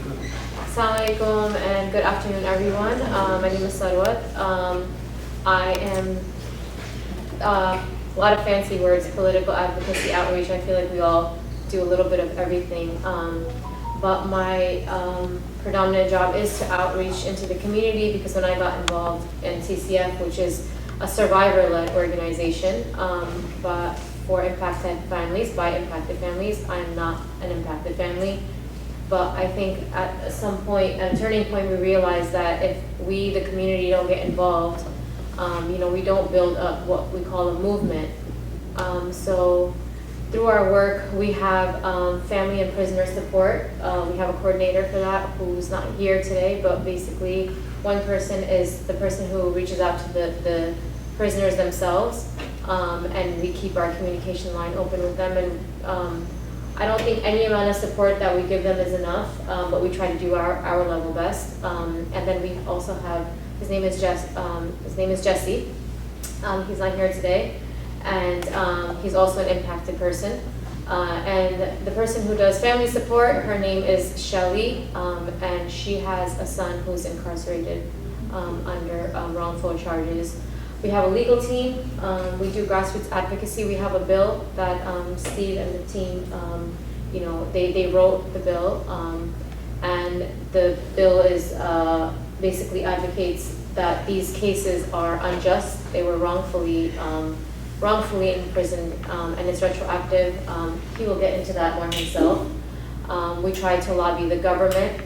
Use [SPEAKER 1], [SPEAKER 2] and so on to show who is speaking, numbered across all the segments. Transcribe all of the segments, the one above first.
[SPEAKER 1] Assalamu alaikum and good afternoon, everyone. My name is Sarwat. I am a lot of fancy words, political advocacy, outreach. I feel like we all do a little bit of everything. But my predominant job is to outreach into the community, because when I got involved in CCF, which is a survivor-led organization, but for impacted families, by impacted families, I'm not an impacted family. But I think at some point, at a turning point, we realized that if we, the community, don't get involved, we don't build up what we call a movement. So through our work, we have family and prisoner support. We have a coordinator for that who's not here today, but basically one person is the person who reaches out to the prisoners themselves, and we keep our communication line open with them. And I don't think any amount of support that we give them is enough, but we try to do our level best. And then we also have, his name is Jesse. He's not here today, and he's also an impacted person. And the person who does family support, her name is Shelly, and she has a son who's incarcerated under wrongful charges. We have a legal team. We do grassroots advocacy. We have a bill that Steve and the team, they wrote the bill, and the bill is basically advocates that these cases are unjust. They were wrongfully imprisoned, and it's retroactive. He will get into that more himself. We try to lobby the government,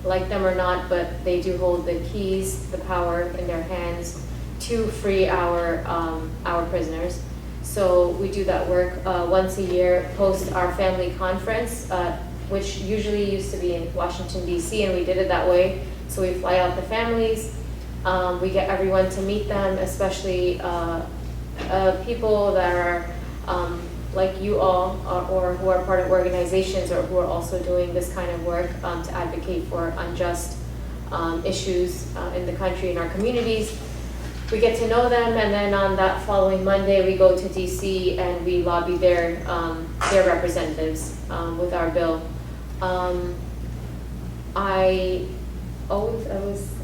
[SPEAKER 1] like them or not, but they do hold the keys, the power in their hands to free our prisoners. So we do that work once a year, post our family conference, which usually used to be in Washington, D.C., and we did it that way. So we fly out the families, we get everyone to meet them, especially people that are like you all, or who are part of organizations, or who are also doing this kind of work to advocate for unjust issues in the country, in our communities. We get to know them, and then on that following Monday, we go to DC and we lobby their representatives with our bill. I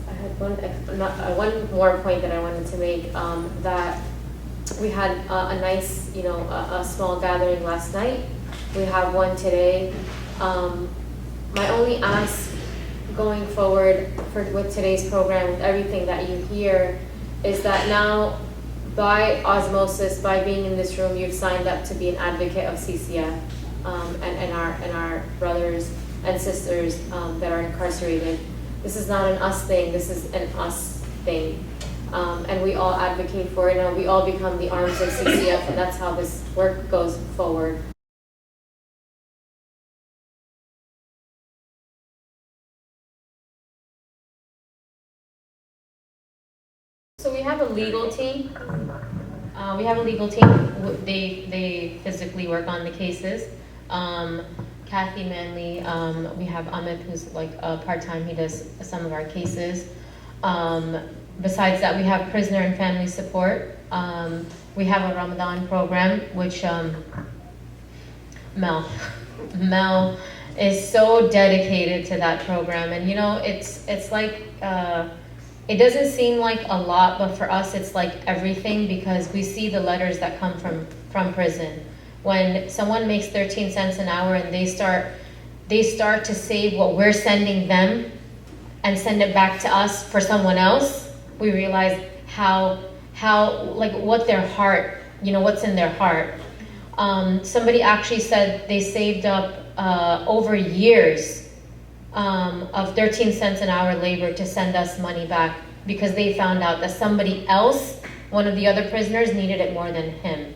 [SPEAKER 1] had one more point that I wanted to make, that we had a nice, a small gathering last night. We have one today. My only ask going forward with today's program, with everything that you hear, is that now, by osmosis, by being in this room, you've signed up to be an advocate of CCF, and our brothers and sisters that are incarcerated. This is not an us thing, this is an us thing. And we all advocate for it, and we all become the arms of CCF, and that's how this work goes forward. So we have a legal team. They physically work on the cases. Kathy Manley, we have Amit, who's like part-time. He does some of our cases. Besides that, we have prisoner and family support. We have a Ramadan program, which Mel is so dedicated to that program. And it's like, it doesn't seem like a lot, but for us it's like everything, because we see the letters that come from prison. When someone makes 13 cents an hour and they start to save what we're sending them and send it back to us for someone else, we realize how like what their heart, what's in their heart. Somebody actually said they saved up over years of 13 cents an hour labor to send us money back, because they found out that somebody else, one of the other prisoners, needed it more than him.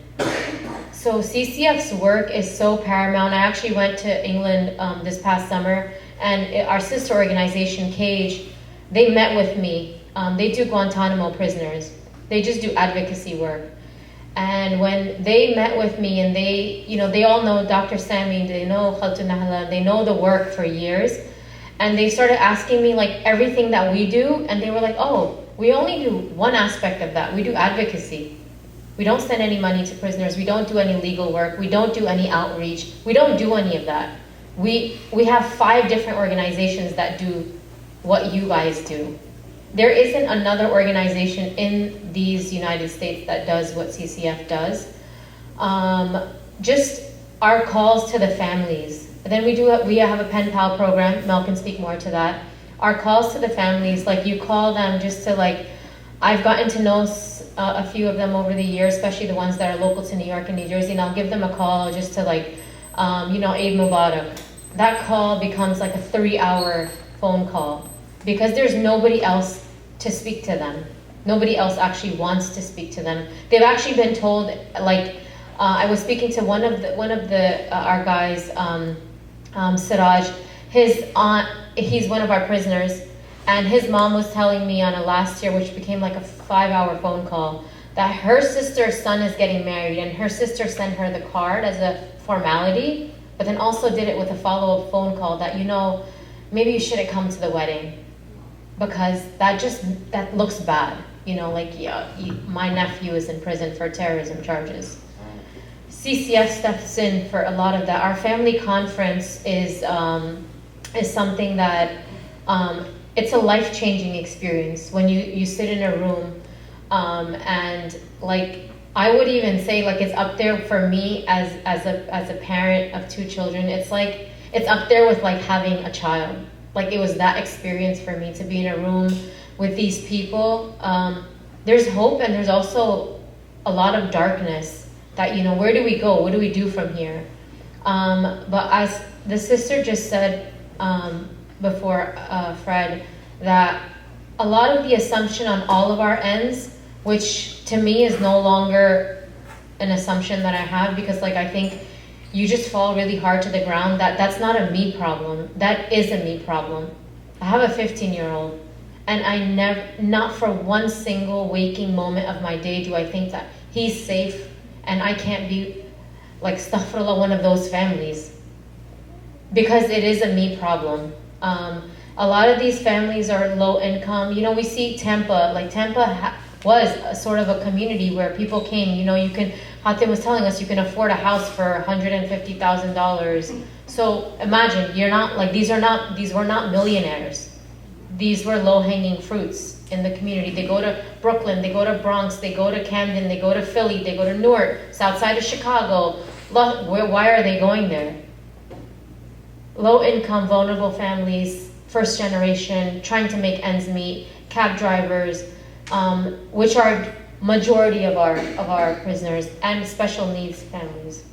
[SPEAKER 1] So CCF's work is so paramount. I actually went to England this past summer, and our sister organization, Cage, they met with me. They do Guantanamo prisoners. They just do advocacy work. And when they met with me, and they all know Dr. Sami, they know Khaltu Nahla, they know the work for years. And they started asking me like everything that we do, and they were like, oh, we only do one aspect of that. We do advocacy. We don't send any money to prisoners. We don't do any legal work. We don't do any outreach. We don't do any of that. we have 5 different organizations that do what you guys do. There isn't another organization in these United States that does what CCF does. Just our calls to the families. Then we have a pen pal program. Mel can speak more to that. Our calls to the families, like you call them just to like, I've gotten to know a few of them over the years, especially the ones that are local to New York and New Jersey, and I'll give them a call just to like, Eid Mubarak. That call becomes like a 3-hour phone call because there's nobody else to speak to them. Nobody else actually wants to speak to them. They've actually been told, like, I was speaking to one of our guys, Siraj. His aunt, he's one of our prisoners, and his mom was telling me on a last year, which became like a 5-hour phone call, that her sister's son is getting married, and her sister sent her the card as a formality, but then also did it with a follow-up phone call that, maybe you shouldn't come to the wedding because that looks bad. My nephew is in prison for terrorism charges. CCF steps in for a lot of that. Our family conference is something that, it's a life-changing experience when you sit in a room, and like, I would even say like it's up there for me as a parent of 2 children. It's like, it's up there with like having a child. Like it was that experience for me to be in a room with these people. There's hope and there's also a lot of darkness that, where do we go? What do we do from here? But as the sister just said before, Fred, that a lot of the assumption on all of our ends, which to me is no longer an assumption that I have, because like I think you just fall really hard to the ground, that's not a me problem, that is a me problem. I have a 15-year-old, and I not for one single waking moment of my day do I think that he's safe and I can't be like astaghfirullah, one of those families, because it is a me problem. A lot of these families are low income. We see Tampa, like Tampa was a sort of a community where people came, Hatim was telling us you can afford a house for $150,000. So imagine, these were not millionaires. These were low-hanging fruits in the community. They go to Brooklyn, they go to Bronx, they go to Camden, they go to Philly, they go to Newark, south side of Chicago. Why are they going there? Low-income, vulnerable families, first generation, trying to make ends meet, cab drivers, which are majority of our prisoners, and special needs families.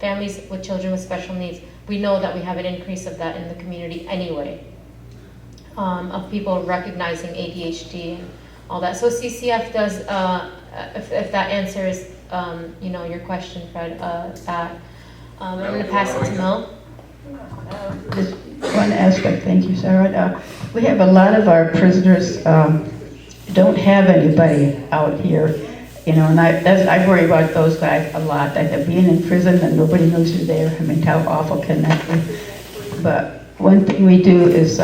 [SPEAKER 1] Families with children with special needs. We know that we have an increase of that in the community anyway, of people recognizing ADHD and all that. So CCF does, if that answers your question, Fred, that. I'm going to pass it to Mel.
[SPEAKER 2] Just one aspect, thank you, Sarwat. We have a lot of our prisoners don't have anybody out here, and I worry about those guys a lot. Being in prison and nobody knows you're there. I mean, how awful can that be? But one thing we do is,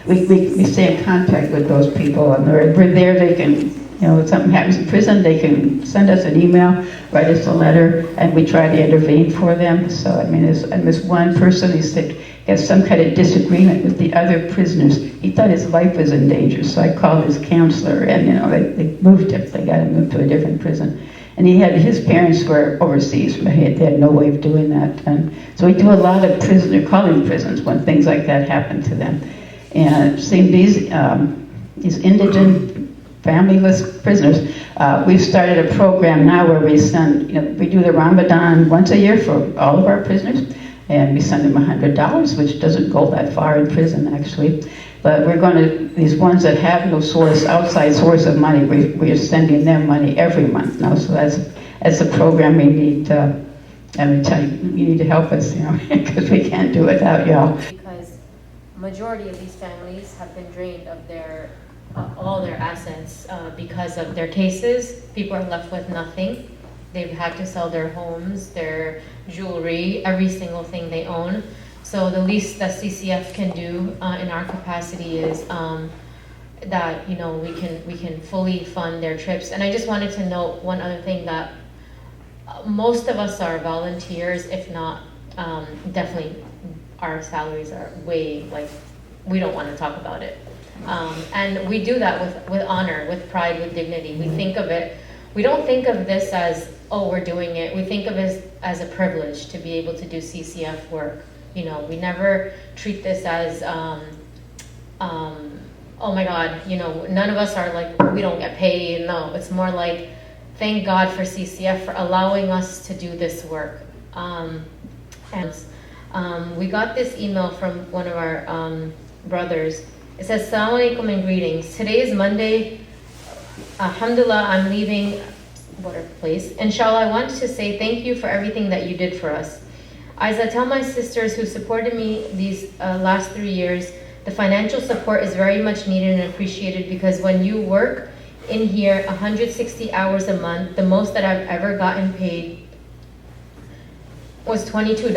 [SPEAKER 2] we stay in contact with those people, and we're there. They can, if something happens in prison, they can send us an email, write us a letter, and we try to intervene for them. So, this one person, he said he has some kind of disagreement with the other prisoners. He thought his life was in danger, so I called his counselor, and they moved him. They got him moved to a different prison. And his parents were overseas, but they had no way of doing that. And so we do a lot of calling prisons when things like that happen to them. And seeing these indigent, familyless prisoners, we've started a program now where we send, we do the Ramadan once a year for all of our prisoners, and we send them $100, which doesn't go that far in prison actually. But we're going to, these ones that have no outside source of money, we're sending them money every month now. So that's a program we need. I'm telling you, you need to help us, because we can't do it without y'all.
[SPEAKER 1] Because majority of these families have been drained of their all their assets because of their cases. People are left with nothing. They've had to sell their homes, their jewelry, every single thing they own. So the least that CCF can do in our capacity is that we can fully fund their trips. And I just wanted to note one other thing, that most of us are volunteers, if not, definitely our salaries are way, like, we don't want to talk about it. And we do that with honor, with pride, with dignity. We don't think of this as, oh, we're doing it. We think of it as a privilege to be able to do CCF work. You know, we never treat this as, oh my God, you know, none of us are like, we don't get paid. No, it's more like, thank God for CCF for allowing us to do this work. We got this email from one of our brothers. It says, Assalamu alaikum and greetings. Today is Monday. Alhamdulillah, I'm leaving water place. Inshallah, I want to say thank you for everything that you did for us. As I tell my sisters who supported me these last 3 years, the financial support is very much needed and appreciated, because when you work in here 160 hours a month, the most that I've ever gotten paid was $22.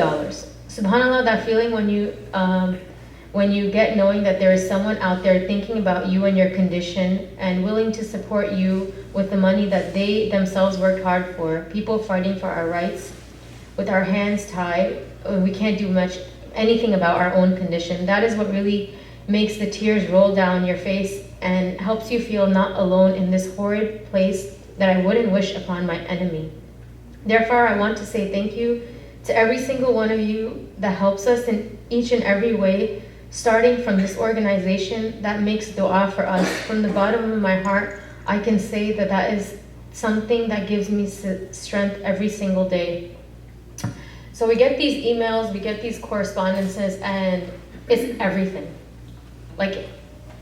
[SPEAKER 1] SubhanAllah, that feeling when you get knowing that there is someone out there thinking about you and your condition and willing to support you with the money that they themselves worked hard for, people fighting for our rights with our hands tied, we can't do anything about our own condition. That is what really makes the tears roll down your face and helps you feel not alone in this horrid place that I wouldn't wish upon my enemy. Therefore, I want to say thank you to every single one of you that helps us in each and every way, starting from this organization that makes dua for us. From the bottom of my heart, I can say that is something that gives me strength every single day. So we get these emails, we get these correspondences, and it's everything. Like,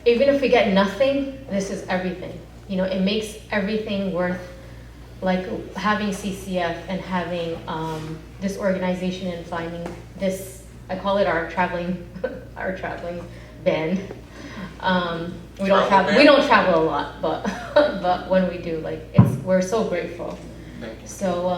[SPEAKER 1] even if we get nothing, this is everything. You know, it makes everything worth, like, having CCF and having this organization and finding this, I call it our traveling band. We don't travel a lot, but when we do, like, we're so grateful.
[SPEAKER 3] Thank you.
[SPEAKER 1] So